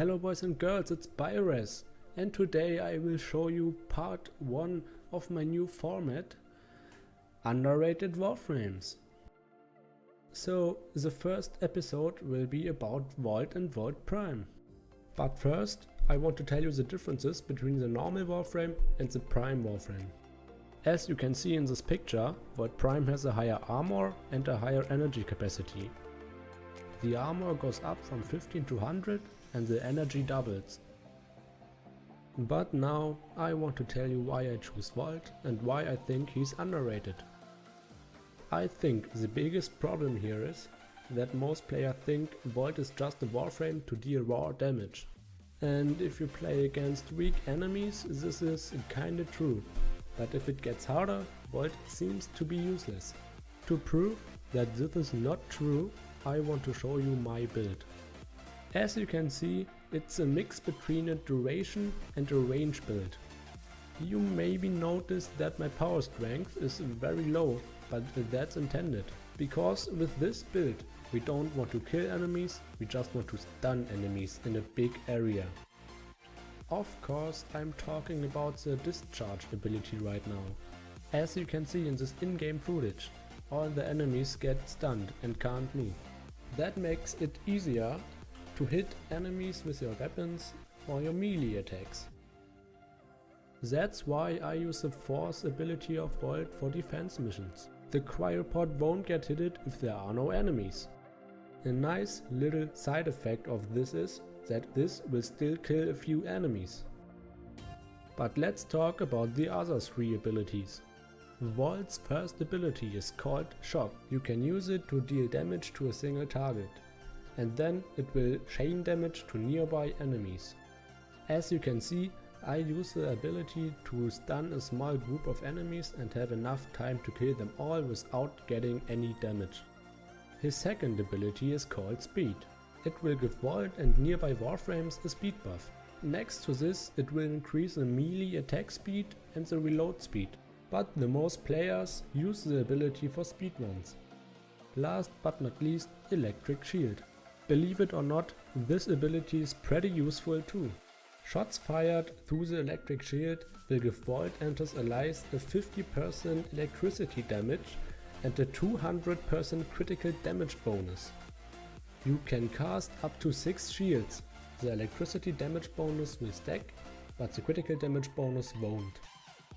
Hello boys and girls, it's Byres, and today I will show you part 1 of my new format, Underrated Warframes. So the first episode will be about Vault and Vault Prime. But first I want to tell you the differences between the normal Warframe and the Prime Warframe. As you can see in this picture, Vault Prime has a higher armor and a higher energy capacity. The armor goes up from 15 to 100 and the energy doubles. But now I want to tell you why I choose Vault and why I think he's underrated. I think the biggest problem here is that most players think Vault is just a Warframe to deal raw damage. And if you play against weak enemies, this is kinda true. But if it gets harder, Vault seems to be useless. To prove that this is not true, I want to show you my build. As you can see, it's a mix between a duration and a range build. You maybe noticed that my power strength is very low, but that's intended. Because with this build, we don't want to kill enemies, we just want to stun enemies in a big area. Of course, I'm talking about the discharge ability right now. As you can see in this in-game footage, all the enemies get stunned and can't move. That makes it easier to hit enemies with your weapons or your melee attacks. That's why I use the force ability of Vault for defense missions. The cryopod won't get hit if there are no enemies. A nice little side effect of this is that this will still kill a few enemies. But let's talk about the other three abilities. Vault's first ability is called Shock. You can use it to deal damage to a single target, and then it will chain damage to nearby enemies. As you can see, I use the ability to stun a small group of enemies and have enough time to kill them all without getting any damage. His second ability is called Speed. It will give Vault and nearby Warframes a speed buff. Next to this, it will increase the melee attack speed and the reload speed. But the most players use the ability for speedruns. Last but not least, Electric Shield. Believe it or not, this ability is pretty useful too. Shots fired through the electric shield will give Vault and his allies a 50% electricity damage and a 200% critical damage bonus. You can cast up to 6 shields. The electricity damage bonus will stack, but the critical damage bonus won't.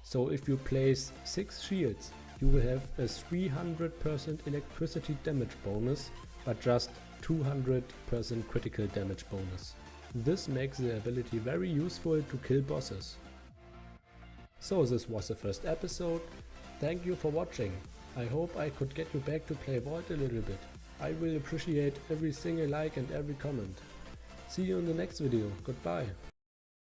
So if you place 6 shields, you will have a 300% electricity damage bonus, but just 200% critical damage bonus. This makes the ability very useful to kill bosses. So this was the first episode. Thank you for watching. I hope I could get you back to play Vault a little bit. I will appreciate every single like and every comment. See you in the next video. Goodbye.